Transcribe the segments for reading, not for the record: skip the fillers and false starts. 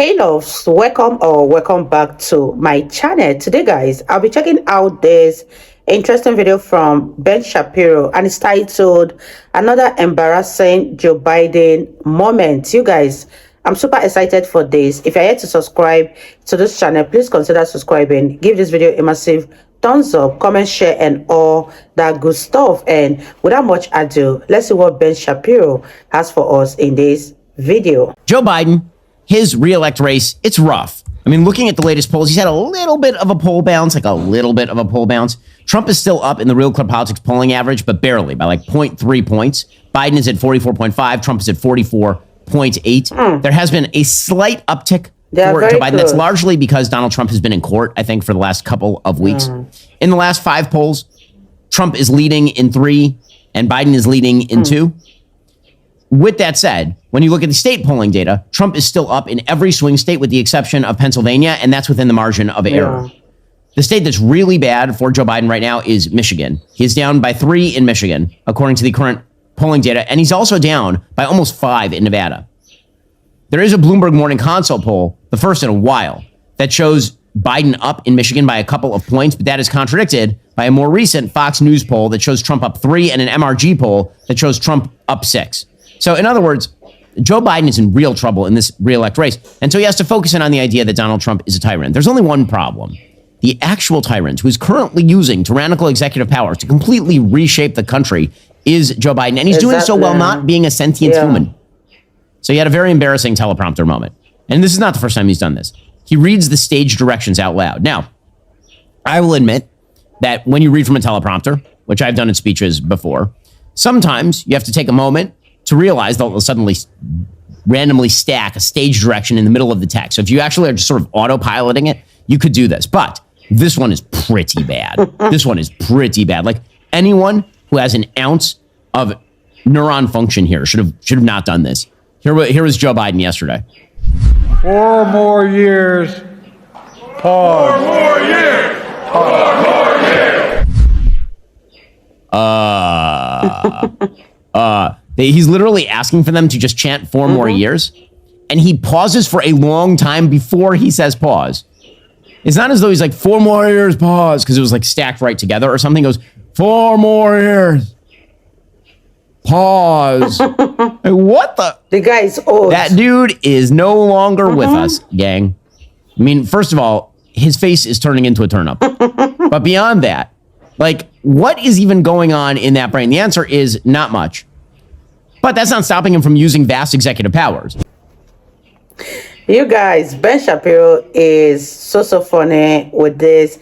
Hey loves, welcome back to my channel. Today guys, I'll be checking out this interesting video from Ben Shapiro, and it's titled Another Embarrassing Joe Biden Moment. You guys, I'm super excited for this. If you're yet to subscribe to this channel, please consider subscribing. Give this video a massive thumbs up, comment, share, and all that good stuff. And without much ado, let's see what Ben Shapiro has for us in this video. Joe Biden, his re-elect race, it's rough. I mean, looking at the latest polls, he's had a little bit of a poll bounce, Trump is still up in the Real Clear Politics polling average, but barely, by like 0.3 points. Biden is at 44.5. Trump is at 44.8. There has been a slight uptick for Joe Biden. Close. That's largely because Donald Trump has been in court, I think, for the last couple of weeks. In the last 5 polls, Trump is leading in 3, and Biden is leading in 2. With that said, when you look at the state polling data, Trump is still up in every swing state with the exception of Pennsylvania, and that's within the margin of error. The state that's really bad for Joe Biden right now is Michigan. He's down by 3 in Michigan, according to the current polling data, and he's also down by almost 5 in Nevada. There is a Bloomberg Morning Consult poll, the first in a while, that shows Biden up in Michigan by a couple of points, but that is contradicted by a more recent Fox News poll that shows Trump up 3 and an MRG poll that shows Trump up 6. So in other words, Joe Biden is in real trouble in this re-elect race. And so he has to focus in on the idea that Donald Trump is a tyrant. There's only one problem. The actual tyrant who is currently using tyrannical executive power to completely reshape the country is Joe Biden. And he's doing so while not being a sentient human. So he had a very embarrassing teleprompter moment. And this is not the first time he's done this. He reads the stage directions out loud. Now, I will admit that when you read from a teleprompter, which I've done in speeches before, sometimes you have to take a moment to realize they'll suddenly randomly stack a stage direction in the middle of the text. So if you actually are just sort of autopiloting it, you could do this. But this one is pretty bad. Like anyone who has an ounce of neuron function here should have not done this. Here was Joe Biden yesterday. 4 more years. Pause. 4 more years. 4 more years. He's literally asking for them to just chant 4 more years, and he pauses for a long time before he says pause. It's not as though he's like 4 more years, pause, because it was like stacked right together or something. He goes 4 more years, pause. Like, what the guy is old. That dude is no longer with us, gang. I mean, first of all, his face is turning into a turnip. But beyond that, like, what is even going on in that brain? The answer is not much. But that's not stopping him from using vast executive powers. You guys, Ben Shapiro is so funny with this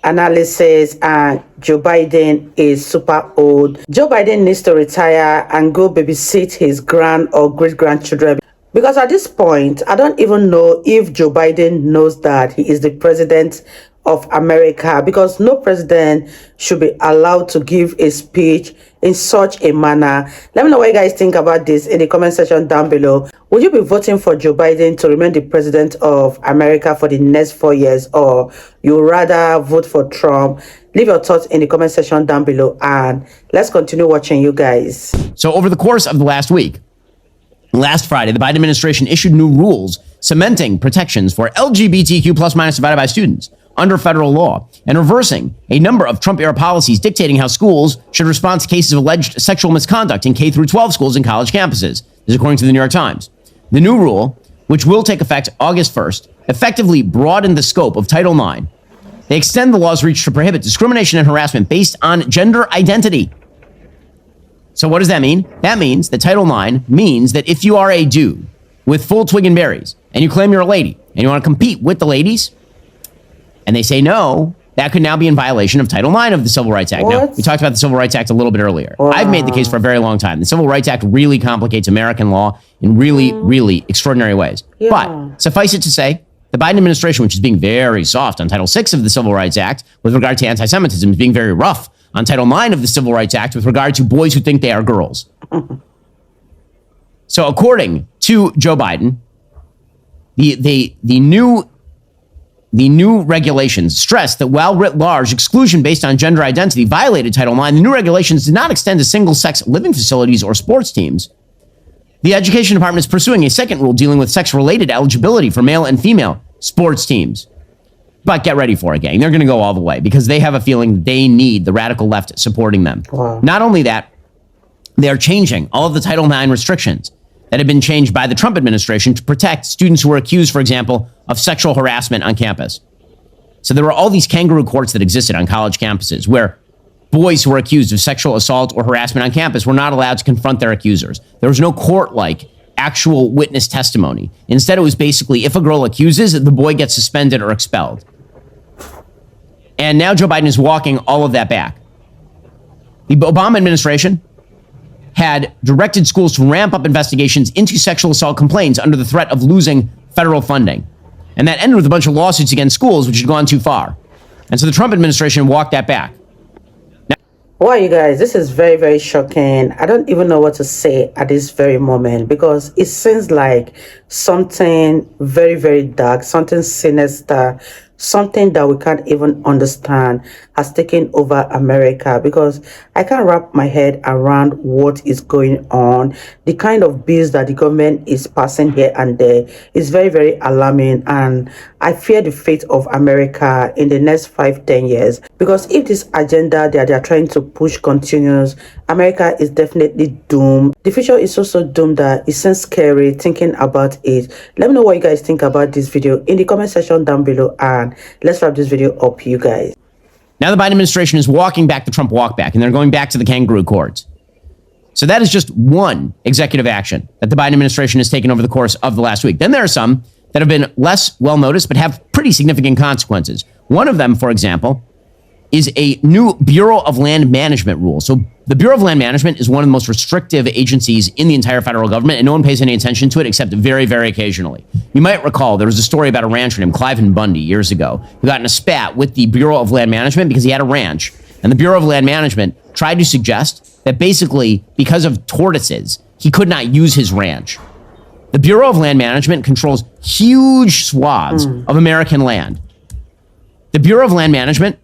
analysis, and Joe Biden is super old. Joe Biden needs to retire and go babysit his grand or great-grandchildren. Because at this point, I don't even know if Joe Biden knows that he is the president of America, because no president should be allowed to give a speech in such a manner. Let me know what you guys think about this in the comment section down below. Would you be voting for Joe Biden to remain the president of America for the next 4 years, or you rather vote for Trump? Leave your thoughts in the comment section down below, and let's continue watching, you guys. So over the course of the last week, last Friday, the Biden administration issued new rules cementing protections for LGBTQ plus minus divided by students under federal law, and reversing a number of Trump-era policies dictating how schools should respond to cases of alleged sexual misconduct in K-12 schools and college campuses. This is according to the New York Times. The new rule, which will take effect August 1st, effectively broadened the scope of Title IX. They extend the law's reach to prohibit discrimination and harassment based on gender identity. So what does that mean? That means that Title IX means that if you are a dude with full twig and berries, and you claim you're a lady, and you want to compete with the ladies, and they say no, that could now be in violation of Title IX of the Civil Rights Act. Now, we talked about the Civil Rights Act a little bit earlier. I've made the case for a very long time. The Civil Rights Act really complicates American law in really extraordinary ways. But suffice it to say, the Biden administration, which is being very soft on Title VI of the Civil Rights Act with regard to anti-Semitism, is being very rough on Title IX of the Civil Rights Act with regard to boys who think they are girls. So according to Joe Biden, the new regulations stress that while writ large exclusion based on gender identity violated Title IX, the new regulations did not extend to single-sex living facilities or sports teams. The education department is pursuing a second rule dealing with sex-related eligibility for male and female sports teams. But get ready for it, gang. They're going to go all the way because they have a feeling they need the radical left supporting them. Wow. Not only that, they are changing all of the Title IX restrictions that have been changed by the Trump administration to protect students who are accused, for example, of sexual harassment on campus. So there were all these kangaroo courts that existed on college campuses where boys who were accused of sexual assault or harassment on campus were not allowed to confront their accusers. There was no court-like actual witness testimony. Instead, it was basically if a girl accuses, the boy gets suspended or expelled. And now Joe Biden is walking all of that back. The Obama administration had directed schools to ramp up investigations into sexual assault complaints under the threat of losing federal funding. And that ended with a bunch of lawsuits against schools, which had gone too far. And so the Trump administration walked that back. Wow, you guys, this is very, very shocking. I don't even know what to say at this very moment because it seems like something very, very dark, something sinister, something that we can't even understand has taken over America because I can't wrap my head around what is going on. The kind of bills that the government is passing here and there is very, very alarming, and I fear the fate of America in the next 5-10 years because if this agenda that they are trying to push continues, America is definitely doomed. The future is also doomed that it seems scary thinking about it. Let me know what you guys think about this video in the comment section down below, and let's wrap this video up, you guys. Now the Biden administration is walking back the Trump walk back, and they're going back to the kangaroo courts. So that is just one executive action that the Biden administration has taken over the course of the last week. Then there are some that have been less well noticed, but have pretty significant consequences. One of them, for example, is a new Bureau of Land Management rule. So the Bureau of Land Management is one of the most restrictive agencies in the entire federal government, and no one pays any attention to it except very, very occasionally. You might recall there was a story about a rancher named Cliven Bundy years ago who got in a spat with the Bureau of Land Management because he had a ranch. And the Bureau of Land Management tried to suggest that basically because of tortoises, he could not use his ranch. The Bureau of Land Management controls huge swaths of American land. The Bureau of Land Management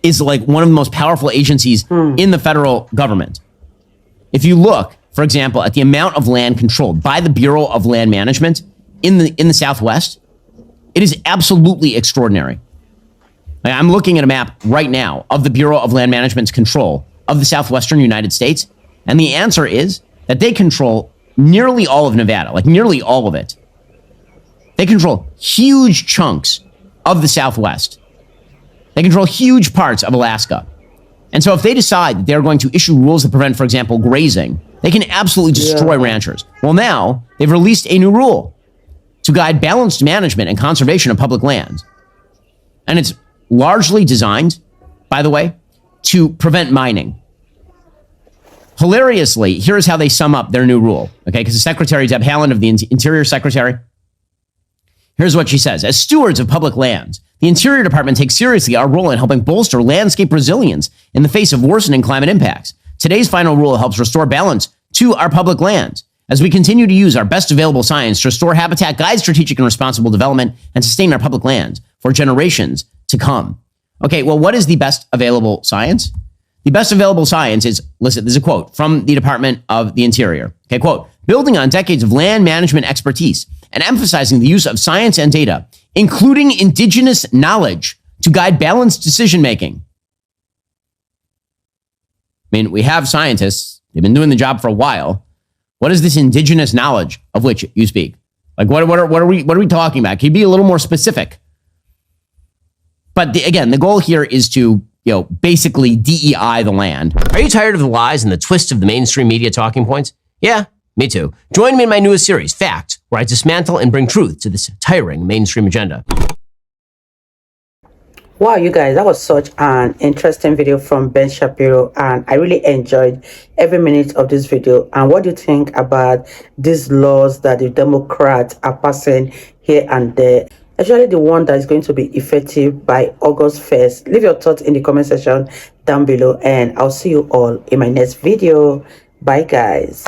is like one of the most powerful agencies in the federal government. If you look, for example, at the amount of land controlled by the Bureau of Land Management in the Southwest, it is absolutely extraordinary. Like, I'm looking at a map right now of the Bureau of Land Management's control of the southwestern United States, and the answer is that they control nearly all of Nevada, like nearly all of it. They control huge chunks of the Southwest. They control huge parts of Alaska. And so if they decide that they're going to issue rules that prevent, for example, grazing, they can absolutely destroy ranchers. Well, now they've released a new rule to guide balanced management and conservation of public lands. And it's largely designed, by the way, to prevent mining. Hilariously, here's how they sum up their new rule, okay? Because the Secretary, Deb Haaland of the Interior Secretary, here's what she says. As stewards of public lands, the Interior Department takes seriously our role in helping bolster landscape resilience in the face of worsening climate impacts. Today's final rule helps restore balance to our public lands as we continue to use our best available science to restore habitat, guide strategic and responsible development, and sustain our public lands for generations to come. Okay, well, what is the best available science? The best available science is, listen, this is a quote from the Department of the Interior. Okay, quote, building on decades of land management expertise and emphasizing the use of science and data, including indigenous knowledge to guide balanced decision-making. I mean, we have scientists. They've been doing the job for a while. What is this indigenous knowledge of which you speak? Like, what are we talking about? Can you be a little more specific? But again, the goal here is to, basically DEI the land. Are you tired of the lies and the twists of the mainstream media talking points? Yeah, me too. Join me in my newest series, Fact, where I dismantle and bring truth to this tiring mainstream agenda. Wow, you guys, that was such an interesting video from Ben Shapiro, and I really enjoyed every minute of this video. And what do you think about these laws that the Democrats are passing here and there, especially the one that is going to be effective by August 1st? Leave your thoughts in the comment section down below, and I'll see you all in my next video. Bye, guys.